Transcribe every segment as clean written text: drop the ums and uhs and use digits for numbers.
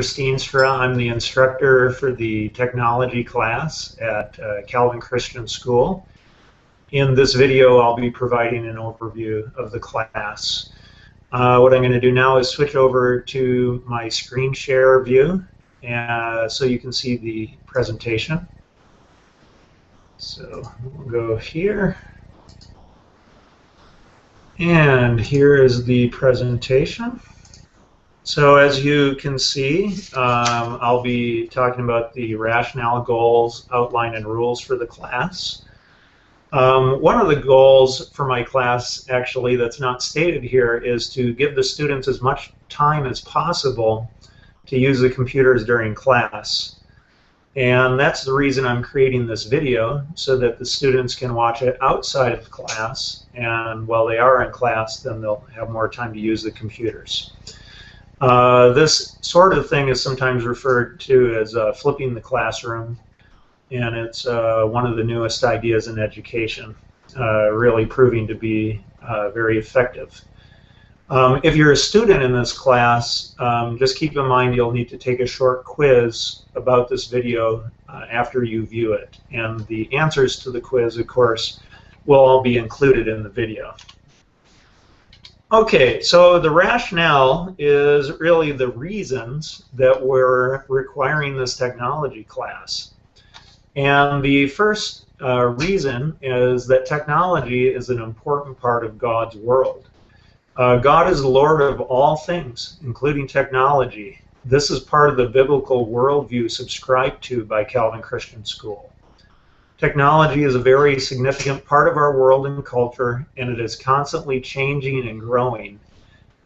Steenstra. I'm the instructor for the technology class at Calvin Christian School. In this video, I'll be providing an overview of the class. What I'm going to do now is switch over to my screen share view so you can see the presentation. So we'll go here. And here is the presentation. So as you can see, I'll be talking about the rationale, goals, outline, and rules for the class. One of the goals for my class, actually, that's not stated here, is to give the students as much time as possible to use the computers during class. And that's the reason I'm creating this video, so that the students can watch it outside of class, and while they are in class, then they'll have more time to use the computers. This sort of thing is sometimes referred to as flipping the classroom, and it's one of the newest ideas in education, really proving to be very effective. If you're a student in this class, just keep in mind you'll need to take a short quiz about this video after you view it, and the answers to the quiz, of course, will all be included in the video. Okay, so the rationale is really the reasons that we're requiring this technology class. And the first reason is that technology is an important part of God's world. God is the Lord of all things, including technology. This is part of the biblical worldview subscribed to by Calvin Christian School. Technology is a very significant part of our world and culture, and it is constantly changing and growing.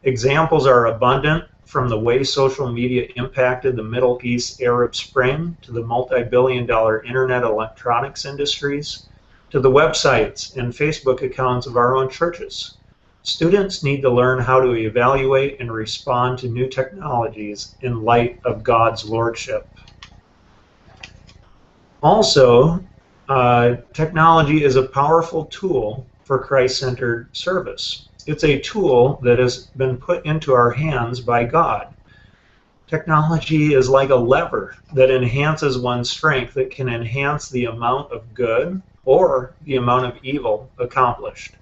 Examples are abundant, from the way social media impacted the Middle East Arab Spring, to the multi-billion-dollar internet electronics industries, to the websites and Facebook accounts of our own churches. Students need to learn how to evaluate and respond to new technologies in light of God's lordship. Also, technology is a powerful tool for Christ-centered service. It's a tool that has been put into our hands by God. Technology is like a lever that enhances one's strength. It can enhance the amount of good or the amount of evil accomplished.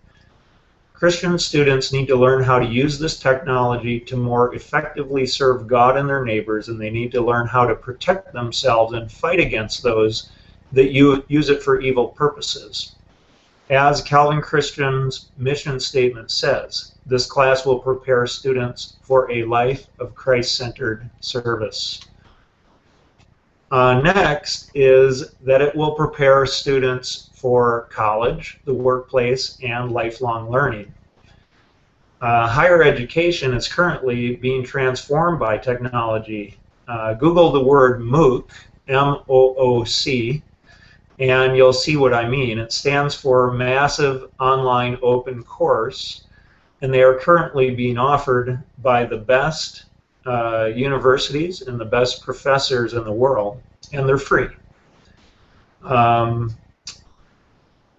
Christian students need to learn how to use this technology to more effectively serve God and their neighbors, and they need to learn how to protect themselves and fight against those that use it for evil purposes. As Calvin Christian's mission statement says, this class will prepare students for a life of Christ-centered service. Next is that it will prepare students for college, the workplace, and lifelong learning. Higher education is currently being transformed by technology. Google the word MOOC, M-O-O-C, and you'll see what I mean. It stands for Massive Online Open Course, and they are currently being offered by the best universities and the best professors in the world, and they're free.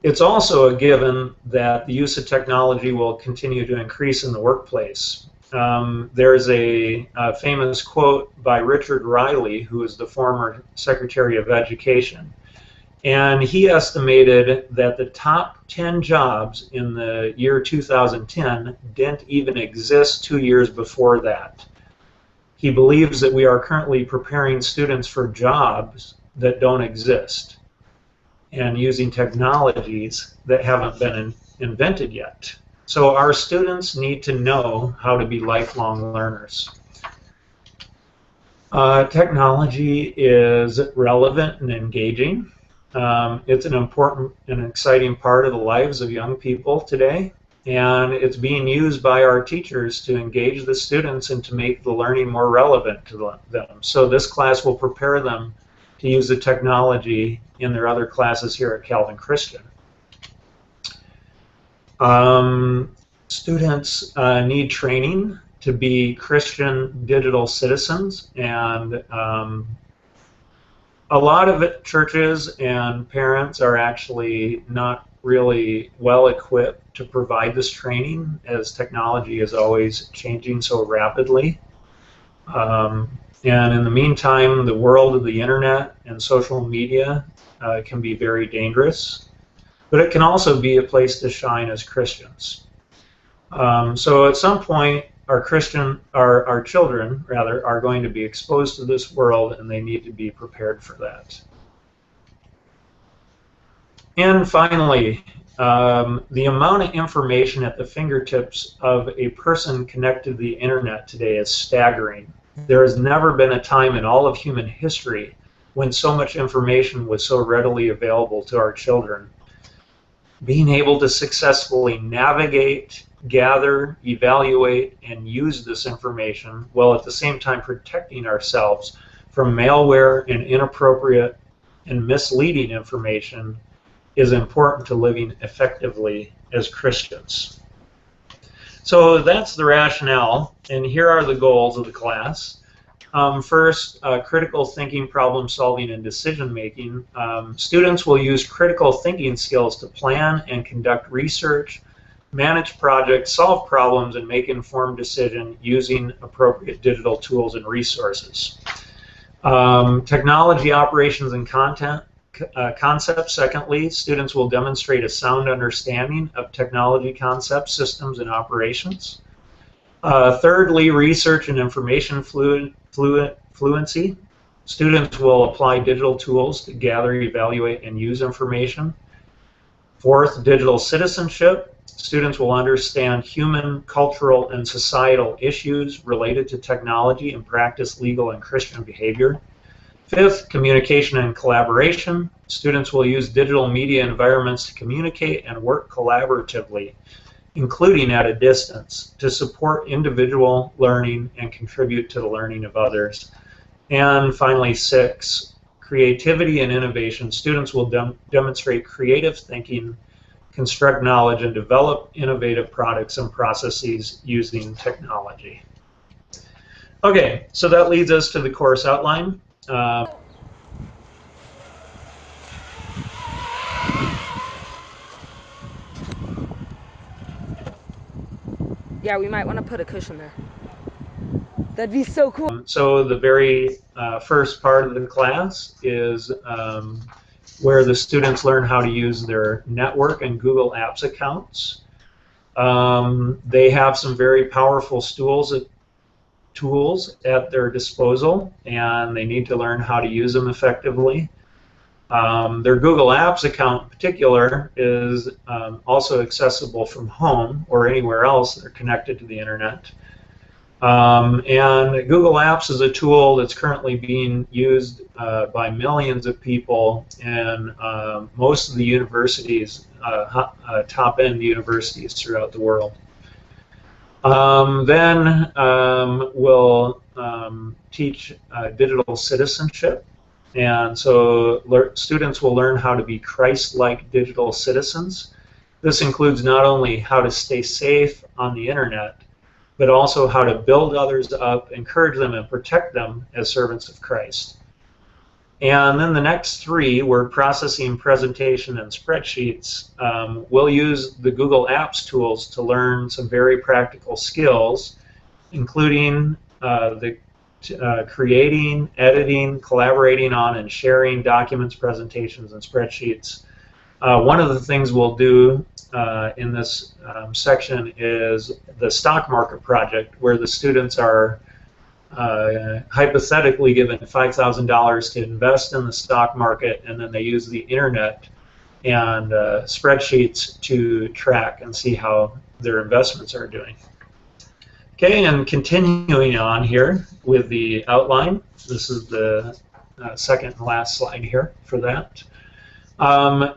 It's also a given that the use of technology will continue to increase in the workplace. There's a famous quote by Richard Riley, who is the former Secretary of Education. And he estimated that the top 10 jobs in the year 2010 didn't even exist 2 years before that. He believes that we are currently preparing students for jobs that don't exist and using technologies that haven't been invented yet. So our students need to know how to be lifelong learners. Technology is relevant and engaging. It's an important and exciting part of the lives of young people today, and it's being used by our teachers to engage the students and to make the learning more relevant to them. So this class will prepare them to use the technology in their other classes here at Calvin Christian. Students need training to be Christian digital citizens, and a lot of churches and parents are actually not really well equipped to provide this training, as technology is always changing so rapidly. And in the meantime, the world of the internet and social media can be very dangerous, but it can also be a place to shine as Christians. So at some point, our children rather, are going to be exposed to this world, and they need to be prepared for that. And finally, the amount of information at the fingertips of a person connected to the internet today is staggering. There has never been a time in all of human history when so much information was so readily available to our children. Being able to successfully navigate, gather, evaluate, and use this information while at the same time protecting ourselves from malware and inappropriate and misleading information is important to living effectively as Christians. So that's the rationale, and here are the goals of the class. First, critical thinking, problem solving, and decision making. Students will use critical thinking skills to plan and conduct research, manage projects, solve problems, and make informed decisions using appropriate digital tools and resources. Technology operations and concepts. Secondly, students will demonstrate a sound understanding of technology concepts, systems, and operations. Thirdly, research and information fluency. Students will apply digital tools to gather, evaluate, and use information. Fourth, digital citizenship. Students will understand human, cultural, and societal issues related to technology and practice legal and Christian behavior. Fifth, communication and collaboration. Students will use digital media environments to communicate and work collaboratively, including at a distance, to support individual learning and contribute to the learning of others. And finally, six, creativity and innovation. Students will demonstrate creative thinking, construct knowledge, and develop innovative products and processes using technology. Okay, so that leads us to the course outline. Yeah, we might want to put a cushion there. That'd be so cool. So the very first part of the class is where the students learn how to use their network and Google Apps accounts. They have some very powerful tools at their disposal, and they need to learn how to use them effectively. Their Google Apps account in particular is also accessible from home or anywhere else they're connected to the internet. And Google Apps is a tool that's currently being used by millions of people in most of the universities, top-end universities throughout the world. Then we'll teach digital citizenship. And so students will learn how to be Christ-like digital citizens. This includes not only how to stay safe on the internet, but also how to build others up, encourage them, and protect them as servants of Christ. And then the next three, word processing, presentation, and spreadsheets, we'll use the Google Apps tools to learn some very practical skills, including creating, editing, collaborating on, and sharing documents, presentations, and spreadsheets. One of the things we'll do in this section is the stock market project, where the students are hypothetically given $5,000 to invest in the stock market, and then they use the internet and spreadsheets to track and see how their investments are doing. Okay, and continuing on here with the outline, this is the second and last slide here for that.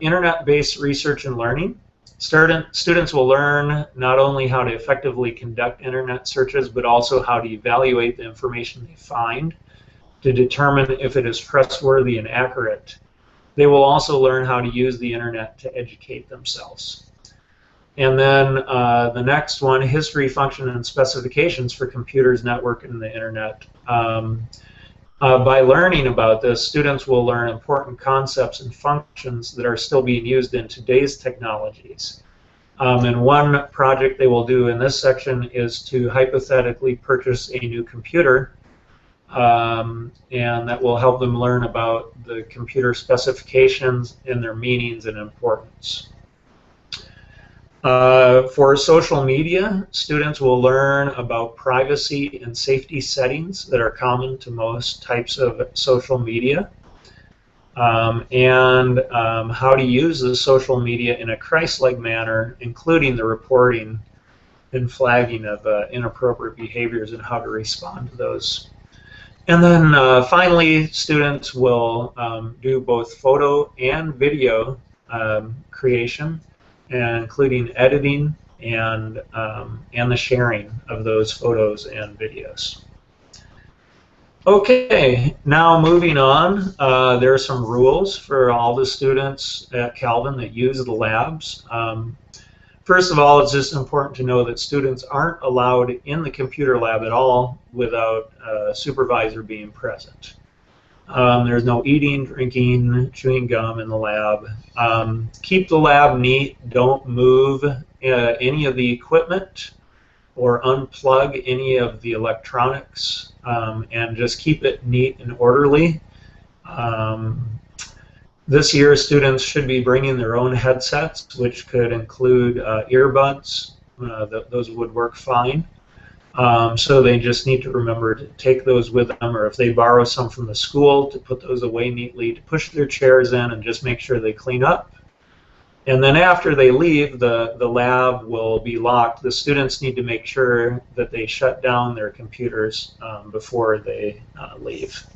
Internet-based research and learning. Students will learn not only how to effectively conduct internet searches, but also how to evaluate the information they find to determine if it is trustworthy and accurate. They will also learn how to use the internet to educate themselves. And then the next one, history, function, and specifications for computers, network, and the internet. By learning about this, students will learn important concepts and functions that are still being used in today's technologies. And one project they will do in this section is to hypothetically purchase a new computer and that will help them learn about the computer specifications and their meanings and importance. For social media, students will learn about privacy and safety settings that are common to most types of social media, and how to use the social media in a Christ-like manner, including the reporting and flagging of inappropriate behaviors and how to respond to those. And then finally, students will do both photo and video creation, including editing and the sharing of those photos and videos. Okay, now moving on, there are some rules for all the students at Calvin that use the labs. First of all, it's just important to know that students aren't allowed in the computer lab at all without a supervisor being present. There's no eating, drinking, chewing gum in the lab. Keep the lab neat. Don't move any of the equipment or unplug any of the electronics, and just keep it neat and orderly. This year, students should be bringing their own headsets, which could include earbuds. Those would work fine. So they just need to remember to take those with them, or if they borrow some from the school, to put those away neatly, to push their chairs in and just make sure they clean up. And then after they leave, the lab will be locked. The students need to make sure that they shut down their computers before they leave.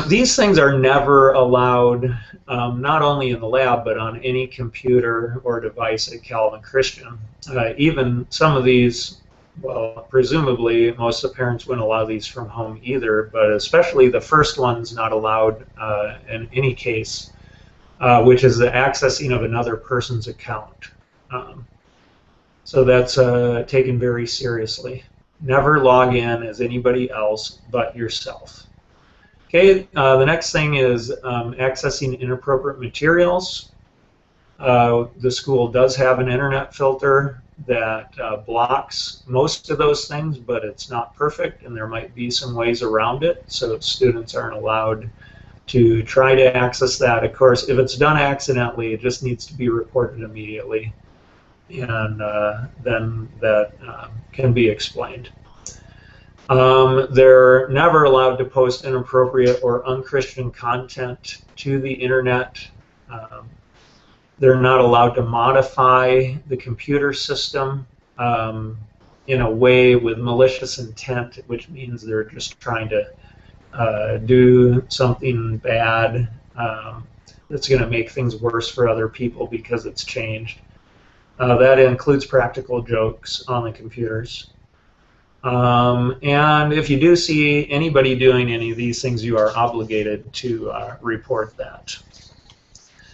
These things are never allowed, not only in the lab, but on any computer or device at Calvin Christian. Even some of these, well, presumably most of the parents wouldn't allow these from home either, but especially the first one's not allowed in any case, which is the accessing of another person's account. So that's taken very seriously. Never log in as anybody else but yourself. Okay, the next thing is accessing inappropriate materials. The school does have an internet filter that blocks most of those things, but it's not perfect, and there might be some ways around it, so students aren't allowed to try to access that. Of course, if it's done accidentally, it just needs to be reported immediately, and then that can be explained. They're never allowed to post inappropriate or unchristian content to the internet. They're not allowed to modify the computer system in a way with malicious intent, which means they're just trying to do something bad that's going to make things worse for other people because it's changed. That includes practical jokes on the computers. And if you do see anybody doing any of these things, you are obligated to report that.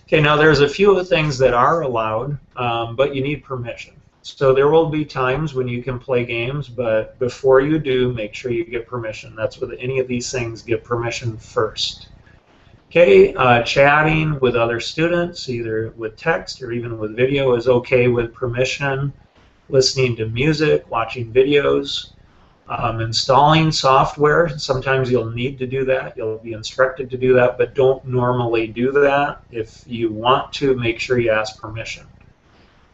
Okay, now there's a few things that are allowed, but you need permission. So there will be times when you can play games, but before you do, make sure you get permission. That's with any of these things, get permission first. Okay, chatting with other students, either with text or even with video, is okay with permission. Listening to music, watching videos, installing software. Sometimes you'll need to do that. You'll be instructed to do that, but don't normally do that. If you want to, make sure you ask permission.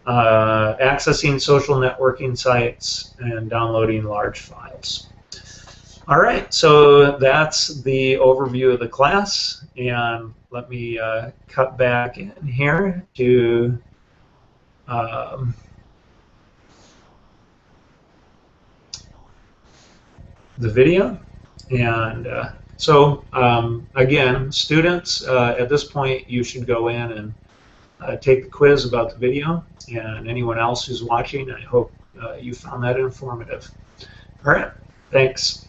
Accessing social networking sites and downloading large files. All right, so that's the overview of the class, and let me cut back in here to the video. And so again, students, at this point you should go in and take the quiz about the video, and anyone else who's watching, I hope you found that informative. All right, thanks.